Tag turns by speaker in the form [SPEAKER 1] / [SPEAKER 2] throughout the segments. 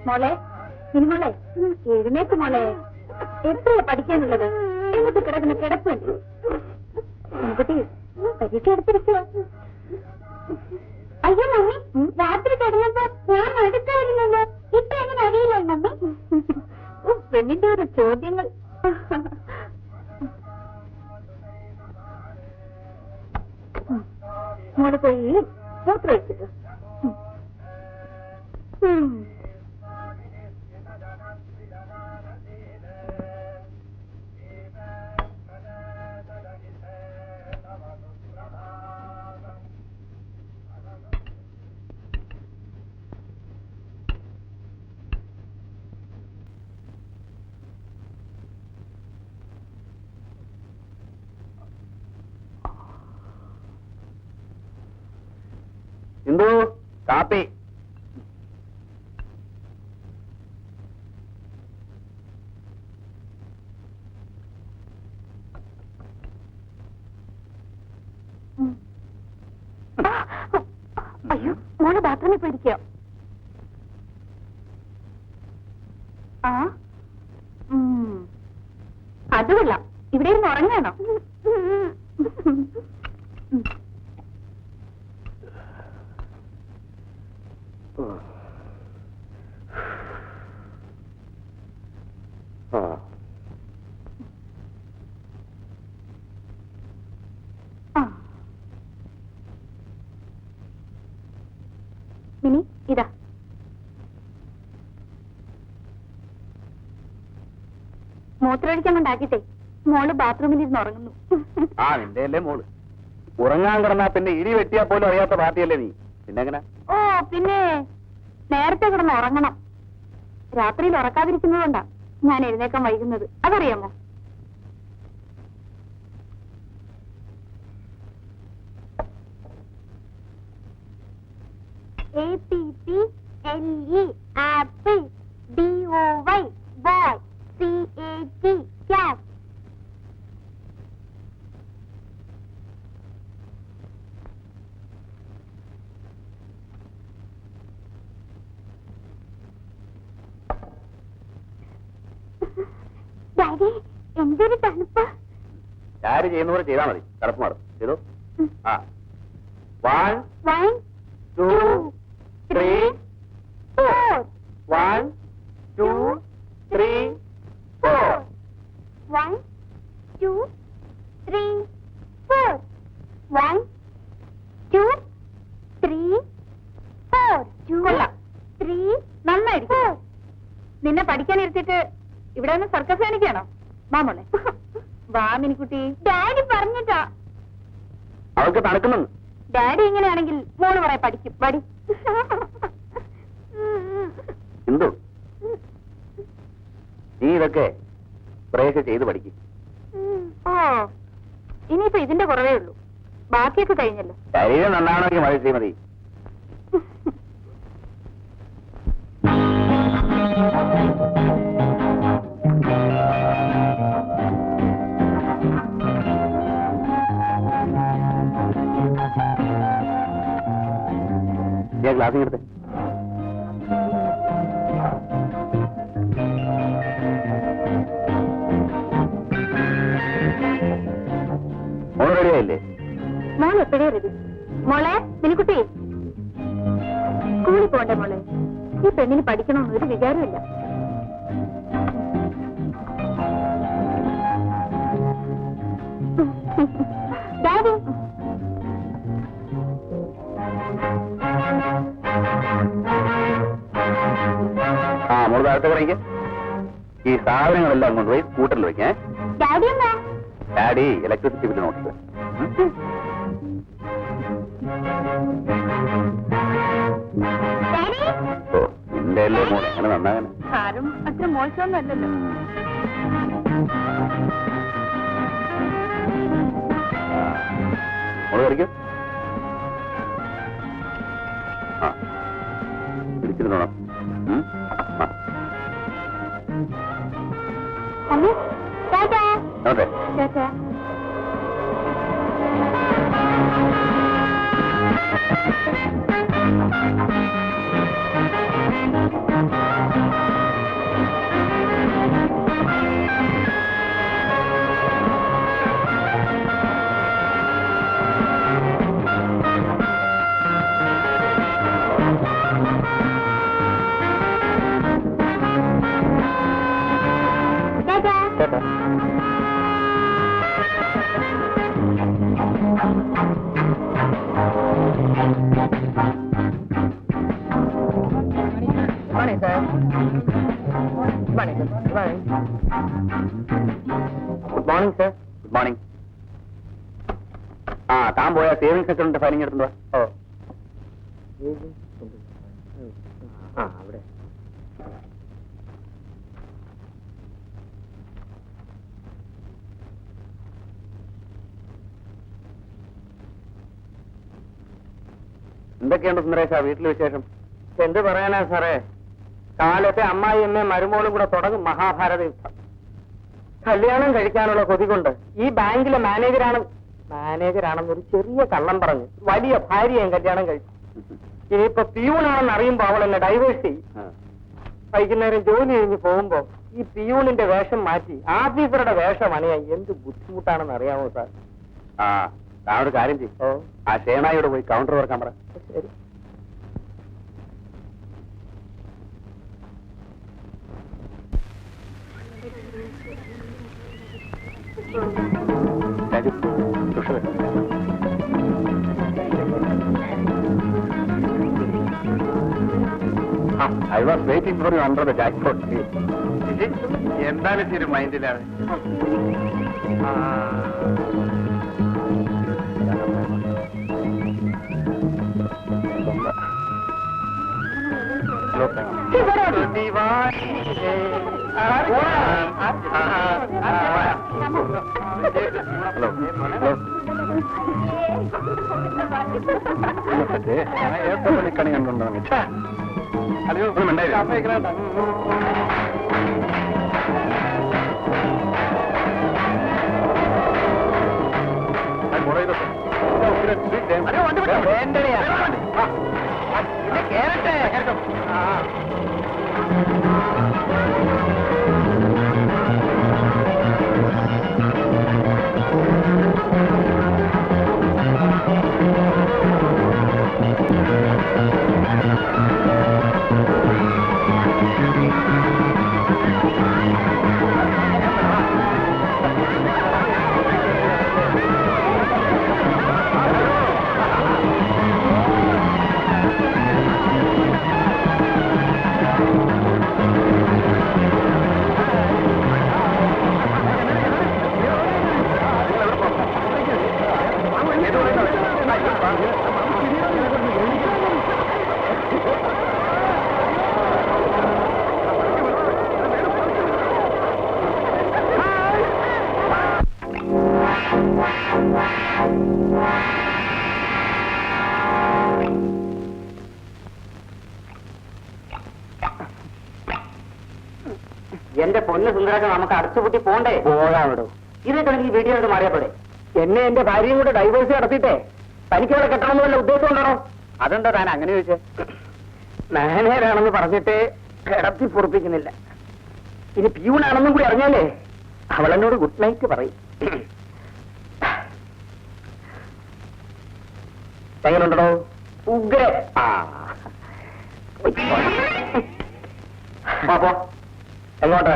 [SPEAKER 1] മോളെ സിനിമോളെ എഴുന്നേറ്റ് മോളെ, എത്രയാ പഠിക്കാനുള്ളത്? എന്നിട്ട് കിടക്കുന്ന കിടപ്പുണ്ട്. കുട്ടി പരീക്ഷ എടുത്തിരിക്കുക. അയ്യോ മമ്മി, രാത്രി കിടന്നപ്പോ ഞാൻ അടുത്തായിരുന്നല്ലോ. ഇപ്പൊ എങ്ങനെ അറിയില്ല മമ്മി? പെണ്ണിന്റെ ഒരു ചോദ്യങ്ങൾ. മോള് പോയി മൂത്ര വെച്ചിട്ട്.
[SPEAKER 2] എന്തോ കാപ്പി.
[SPEAKER 1] അയ്യോ, മോള് ബാത്റൂമിൽ പോയിരിക്കോ? അത് കൊള്ളാം. ഇവിടെ ഇരുന്ന് ഉറങ്ങാണോ? മിനി, ഇതാ മൂത്രമൊഴിക്കാൻ കൊണ്ടാക്കിട്ടെ മോള് ബാത്റൂമിൽ ഇരുന്ന് ഉറങ്ങുന്നു.
[SPEAKER 2] ആ നിന്റെ അല്ലേ മോള്. ഉറങ്ങാൻ കിടന്നാ പിന്നെ ഇടി വെട്ടിയാ പോലും അറിയാത്ത പാർട്ടിയല്ലേ നീ. പിന്നെ എങ്ങനെ?
[SPEAKER 1] ഓ പിന്നെ നേരത്തെ കിടന്ന് ഉറങ്ങണം. രാത്രിയിൽ ഉറക്കാതിരിക്കുന്നതുകൊണ്ടാ ഞാൻ എഴുന്നേക്കാൻ വൈകുന്നത്. അതറിയാമോ? APPLE apple, BOY boy, CAT cat. Daddy, എന്തൊരു തണുപ്പ്.
[SPEAKER 2] ആര് ചെയ്യുന്ന പോലെ ചെയ്താൽ മതി. തണുപ്പ് മാറും. ചെയ്തോ. ആ 1 2 3
[SPEAKER 1] 4.
[SPEAKER 2] 1 2 3 4.
[SPEAKER 1] 1 2 3 4. 1 2 3 4. 3 നന്നായിരിക്കും. നിന്നെ പഠിക്കാൻ ഇരുത്തിട്ട് ഇവിടെ ഒന്ന് സർക്കസ് കാണിക്കാണോ? മാമോളെ വാ മിനിക്കുട്ടി. ഡാഡി പറഞ്ഞിട്ടാ.
[SPEAKER 2] അവൾക്ക് തണുക്കുന്നു.
[SPEAKER 1] ഡാഡി ഇങ്ങനെയാണെങ്കിൽ മോള് പറയാൻ പഠിക്കും. പടി.
[SPEAKER 2] എന്തോ നീ ഇതൊക്കെ കുറേയൊക്കെ ചെയ്ത് പഠിക്കും.
[SPEAKER 1] ഓ ഇനിയിപ്പോ ഇതിന്റെ കുറവേ ഉള്ളൂ. ബാക്കിയൊക്കെ കഴിഞ്ഞല്ലോ.
[SPEAKER 2] ശരീരം നന്നാണെങ്കിൽ മതി ശ്രീമതി. ഗ്ലാസ് എടുത്ത് മോള് റെഡിയായില്ലേ?
[SPEAKER 1] മോൾ എപ്പോഴേ റെഡി. മോളെ മിനിക്കുട്ടി, സ്കൂളിൽ പോണ്ടേ മോളെ? ഈ പെണ്ണിന് പഠിക്കണമെന്ന് ഒരു വിചാരമില്ല. ഡാഡി
[SPEAKER 2] മോള് താഴത്തെ കളിക്ക്. ഈ സാധനങ്ങളെല്ലാം കൊണ്ടുപോയി സ്കൂട്ടറിൽ വെക്കേ.
[SPEAKER 1] ഡാഡി എന്നാ?
[SPEAKER 2] Daddy electricity bill notice.
[SPEAKER 1] Daddy
[SPEAKER 2] ഓ പോയല്ലേ മോളെ, അങ്ങനെ നന്നാകാൻ
[SPEAKER 1] ആരും അത്ര മോശമൊന്നുമല്ലല്ലോ.
[SPEAKER 2] മോള് കളിക്കും. ആ പിടിച്ചിരുന്നോണം. അതെ
[SPEAKER 3] Morning, sir. Morning, sir. Morning.
[SPEAKER 2] Good morning sir. Good morning. ആ താൻ പോയ സേവിങ്സ് അക്കൗണ്ടിന്റെ ഫയലിംഗ് എടുത്തുണ്ടോ?
[SPEAKER 3] ഓ ആ അവിടെ
[SPEAKER 2] എന്തൊക്കെയുണ്ട് സുന്ദരേശ വീട്ടിൽ വിശേഷം?
[SPEAKER 3] എന്ത് പറയാനാ സാറേ, കാലത്തെ അമ്മായിയമ്മയും മരുമോളും കൂടെ തുടങ്ങും മഹാഭാരത യുദ്ധം. കല്യാണം കഴിക്കാനുള്ള കൊതി കൊണ്ട് ഈ ബാങ്കിലെ മാനേജരാണെന്നൊരു ചെറിയ കള്ളം പറഞ്ഞ് വലിയ ഭാര്യയും കല്യാണം കഴിച്ചു. ഇനിയിപ്പോ പിയൂണാണെന്ന് അറിയുമ്പോ അവൾ എന്നെ ഡൈവേഴ്സ് ചെയ്യും. വൈകുന്നേരം ജോലി കഴിഞ്ഞ് പോകുമ്പോ ഈ പിയൂണിന്റെ വേഷം മാറ്റി ആഫീസറുടെ വേഷം അണിയാൻ എന്ത് ബുദ്ധിമുട്ടാണെന്ന് അറിയാമോ സാർ?
[SPEAKER 2] ആ താൻ ഒരു കാര്യം ചെയ്യും.
[SPEAKER 3] ഓ
[SPEAKER 2] ആ ഷേണായോട് പോയി കൗണ്ടർ തുറക്കാൻ പറ.
[SPEAKER 3] ശരി.
[SPEAKER 2] Raju Sushma I was waiting for you under the jackpot tree. എന്താണ് ശരി മൈൻഡിലാണ്? കണി കണ്ടുണ്ടോ? ഹലോ
[SPEAKER 3] എന്റെ പൊന്ന് സുന്ദരൊക്കെ നമുക്ക് അടച്ചുപൂട്ടി പോണ്ടേ? പോകാവിടും. ഇതൊക്കെ ഈ വീഡിയോ എടുത്ത് മാറിയപ്പോടെ എന്നെ എന്റെ ഭാര്യയും കൂടെ ഡൈവേഴ്സ് നടത്തിയിട്ടേ തനിക്കവിടെ കെട്ടണമെന്ന് വല്ല ഉദ്ദേശം ഉണ്ടോ?
[SPEAKER 2] അതെന്താ താൻ അങ്ങനെ ചോദിച്ചേ?
[SPEAKER 3] മാനേജരാണെന്ന് പറഞ്ഞിട്ട് കിടത്തി പൊറപ്പിക്കുന്നില്ല. ഇനി പ്യൂണാണെന്നും കൂടി അറിഞ്ഞാലേ അവളെന്നോട് ഗുഡ് നൈറ്റ് പറയും. എങ്ങനെയുണ്ടോ? ഉഗ്ര. പോ എങ്ങോട്ട്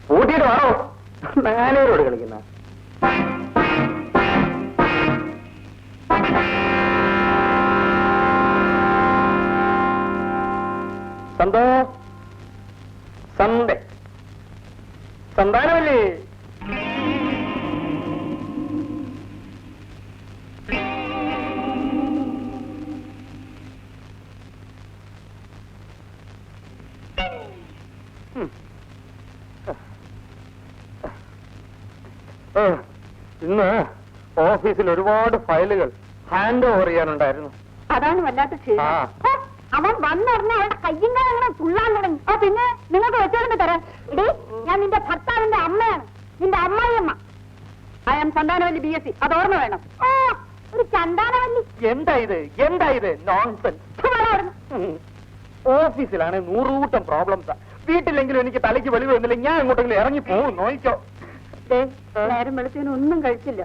[SPEAKER 3] കൂട്ടിയിട്ട് വാണോ? മാനേജരോട് കളിക്കുന്ന സന്തോ സന്ദേ സന്താനമല്ലേ? ഇന്ന് ഓഫീസിൽ ഒരുപാട് ഫയലുകൾ ഹാൻഡ് ഓവർ ചെയ്യാനുണ്ടായിരുന്നു.
[SPEAKER 1] അതാണ് വല്ലാത്ത ക്ഷീണം. അവൻ വന്നിറങ്ങി അവളുടെ കയ്യും അങ്ങനെ തുള്ളാൻ തുടങ്ങി. പിന്നെ നിങ്ങൾക്ക് വെച്ചോണ്ട് തരാം. ഇടീ, ഞാൻ നിന്റെ ഭർത്താവിന്റെ അമ്മയാണ്, നിന്റെ അമ്മായിയമ്മ. I M Santhanavalli BSc. അത് ഓർമ്മ വേണം. ഒരു ചന്താനവല്ലി.
[SPEAKER 3] എന്താ ഇത് നോൺസെൻസ്. ഓഫീസിലാണ് 100 കൂട്ടം പ്രോബ്ലംസാ. വീട്ടിലെങ്കിലും എനിക്ക് തലയ്ക്ക് വെളിവ് വന്നില്ല. ഞാൻ അങ്ങോട്ടെങ്കിലും ഇറങ്ങി പോകും. നോയിക്കോ.
[SPEAKER 1] നേരം വെളുത്തിന് ഒന്നും കഴിച്ചില്ല.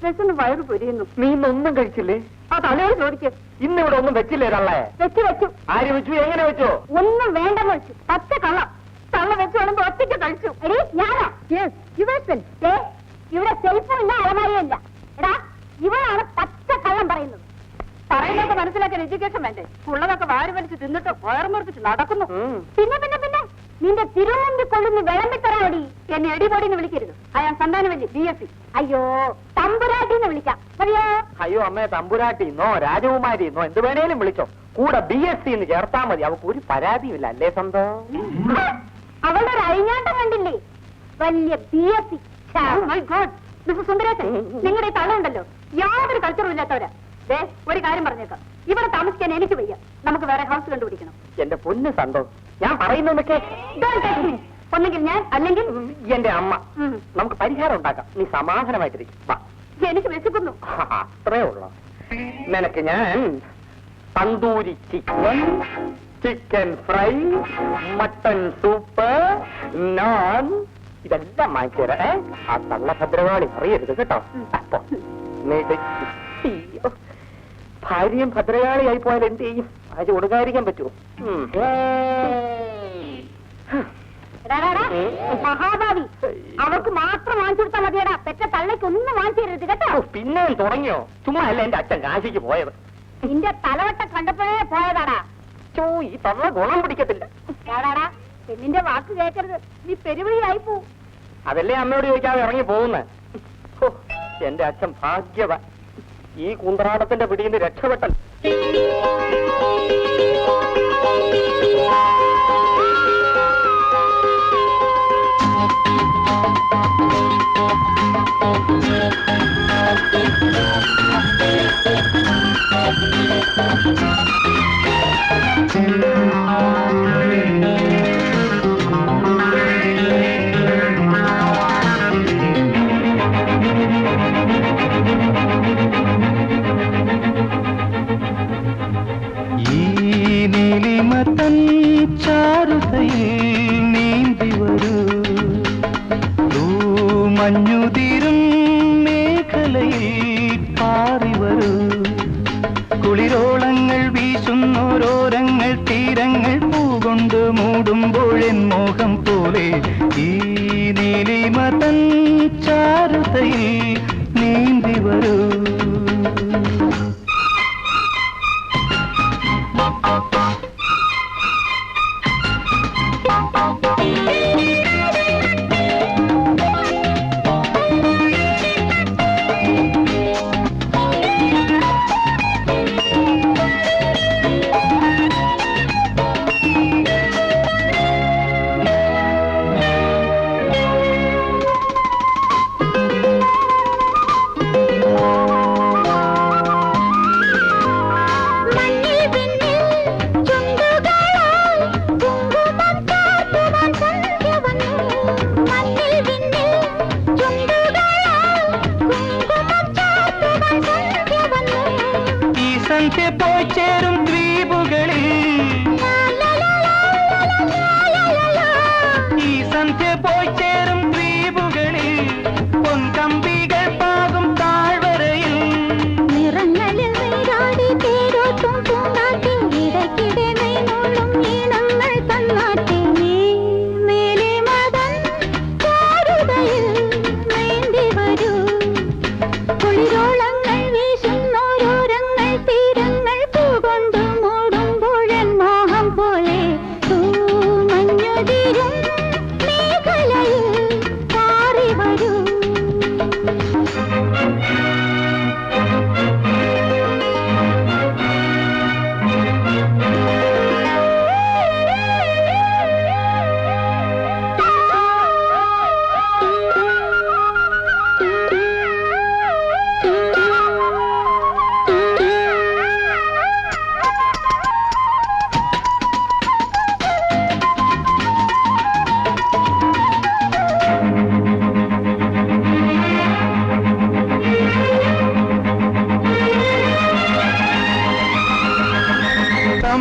[SPEAKER 1] വിശന്ന് വയറ് പൊരിയുന്നു.
[SPEAKER 3] നീ ഇന്നൊന്നും കഴിച്ചില്ലേ?
[SPEAKER 1] ആ തലയോട് ചോദിക്കും.
[SPEAKER 3] ഇന്നിവിടെ ഒന്നും വെച്ചില്ലേ തള്ളേ?
[SPEAKER 1] വെച്ചു.
[SPEAKER 3] ആര് വെച്ചു? എങ്ങനെ വെച്ചോ?
[SPEAKER 1] ഒന്നും വേണ്ടെന്ന് വെച്ചു. പച്ച കള്ളം. തള്ള വെച്ച് വേണമെങ്കിൽ ഒറ്റയ്ക്ക് കഴിച്ചു. എടീ, ഞാനോ? ഇവിടെ സെൽഫും ഇല്ല, അലമാരിയില്ല. എടാ, ഇവളാണ് പച്ച കള്ളം പറയുന്നത്. പറയുന്നതൊക്കെ മനസ്സിലാക്കാൻ എഡ്യൂക്കേഷൻ വേണ്ടേ? ഉള്ളതൊക്കെ വാരി വലിച്ച് തിന്നിട്ട് വയറുമുറിച്ചിട്ട് നടക്കുന്നു. പിന്നെ നിന്റെ തിരുവനന്തപുരം കൊണ്ടുവന്ന് വിളമ്പിത്തരാടി. എന്നെ എടിപൊടിന്ന് വിളിക്കരുത്. അയാൾ സന്താനവല്ലി BSc. അയ്യോ, തമ്പുരാട്ടിന്ന് വിളിക്കാം. മതിയോ?
[SPEAKER 3] അയ്യോ അമ്മേ, തമ്പുരാട്ടിന്നോ രാജകുമാരിന്നോ എന്ത് വേണേലും വിളിച്ചോ. കൂടെ BSc എന്ന് ചേർത്താ മതി. അവൾക്ക് ഒരു പരാതിയുമില്ല. അല്ലേ സ്വന്തം?
[SPEAKER 1] അവളുടെ ഒരു അഴിഞ്ഞാട്ടം കണ്ടില്ലേ? വലിയ BSc. മിസ്റ്റർ സുന്ദരേശൻ, നിങ്ങളുടെ ഈ തള്ളുണ്ടല്ലോ, യാതൊരു കൾച്ചറും ഇല്ലാത്തവരാ. ഒരു കാര്യം പറഞ്ഞേക്കാം, ഇവിടെ താമസിക്കാൻ എനിക്ക് വയ്യ. നമുക്ക് വേറെ ഹൗസ് കണ്ടുപിടിക്കണം.
[SPEAKER 3] എന്റെ പൊന്ന് സന്തോ, ഞാൻ പറയുന്നതൊക്കെ
[SPEAKER 1] ഒന്നെങ്കിൽ ഞാൻ, അല്ലെങ്കിൽ
[SPEAKER 3] എന്റെ അമ്മ. നമുക്ക് പരിഹാരം ഉണ്ടാക്കാം. നീ സമാധാനമായിട്ടിരിക്കും.
[SPEAKER 1] എനിക്ക് വിശക്കുന്നു.
[SPEAKER 3] അത്രേ ഉള്ളു. നിനക്ക് ഞാൻ tandoori chicken fry, mutton soup, naan ഇതെല്ലാം വാങ്ങിച്ചേരാ. ആ തള്ള ഭദ്രവാളി അറിയരുത് കേട്ടോ. അപ്പൊ ഭാര്യയും ഭദ്രകാളിയായി പോയാൽ എന്ത് ചെയ്യും? ആര് കൊടുക്കാതിരിക്കാൻ പറ്റുമോ?
[SPEAKER 1] മഹാഭാവി, അവർക്ക് മാത്രം വാങ്ങിച്ചു കൊടുത്താൽ മതിയടാ. പെറ്റ തള്ളയ്ക്ക് ഒന്നും വാങ്ങിച്ചു തരരുത് കേട്ടോ.
[SPEAKER 3] പിന്നെ തുടങ്ങിയോ? ചുമ്മാ അല്ല എന്റെ അച്ഛൻ കാശിക്ക് പോയത്.
[SPEAKER 1] നിന്റെ തലവട്ട കണ്ടപ്പോഴേ പോയതാടാ.
[SPEAKER 3] ഈ തള്ള ഗുണം പിടിക്കത്തില്ല.
[SPEAKER 1] ഏടാടാ, പെണ്ണിന്റെ വാക്ക് കേൾക്കരുത്. നീ പെരുവഴിയായി പോവും.
[SPEAKER 3] അതല്ലേ അമ്മയോട് ചോദിക്കാതെ ഇറങ്ങി പോകുന്നേ. എന്റെ അച്ഛൻ ഭാഗ്യവാൻ. ഈ കുന്ത്രാടത്തിന്റെ പിടിയിൽ നിന്ന് രക്ഷപ്പെട്ടൽ.
[SPEAKER 4] മഞ്ഞുതിരും മേഖലയിൽ പാറിവരൂ. കുളിരോളങ്ങൾ വീശുന്നോരോരങ്ങൾ തീരങ്ങൾ പൂകൊണ്ട് മൂടുമ്പോഴെൻ മോഹം പോലെ ഈ നീലിമതൻ ചാരുതയിൽ നീന്തി വരൂ. പോയി ചേരും ദ്വീപുകളിൽ ഈ സന്ധ്യ പോയി ചേരും ദ്വീപുകളിൽ പൊൻകമ്പികൾ പാകും താഴ്വരയിൽ നിറങ്ങളിൽ നീരാടി തേരോട്ടും പൂങ്കാറ്റിൽ ഇടയ്ക്കിടെ നീനോളും ഈണങ്ങൾ തന്നാട്ടി മേലെ മതൻ ചാരുതയിൽ നീന്തി വരൂ. കുളിരോളങ്ങൾ വീശുന്നോരോരങ്ങൾ തീരങ്ങൾ പൂകൊണ്ട് മൂടുമ്പോഴൻ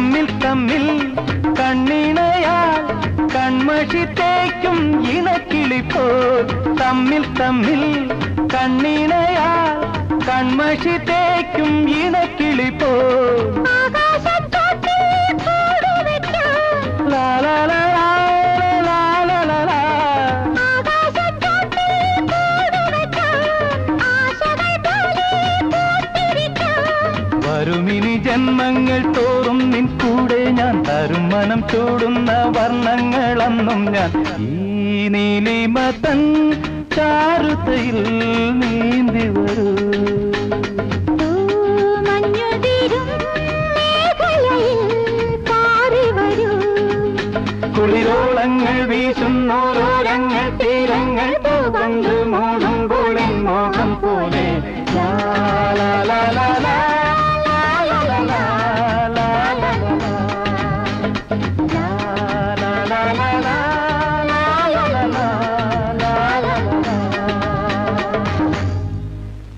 [SPEAKER 4] തമ്മിൽ തമ്മിൽ കണ്ണിണയാൽ കൺമഷി തേക്കും ഇണക്കിളിപ്പോൾ തമ്മിൽ തമ്മിൽ കണ്ണിണയാൽ കൺമഷി തേക്കും ഇണക്കിളിപ്പോൾ വരുമിനി ജന്മങ്ങൾ തോറും നിൻ കൂടെ ഞാൻ തരും മനം ചൂടുന്ന വർണ്ണങ്ങളെന്നും ഞാൻ ഈ നീലിമതൻ ചാരുതയിൽ നീന്തി വരൂ കുളിരോളങ്ങൾ വീശുന്നോരോരങ്ങൾ തീരങ്ങൾ കൊണ്ട് മൂടുമ്പോൾ മോഹം പോലെ ലാ ലാ ലാ ലാ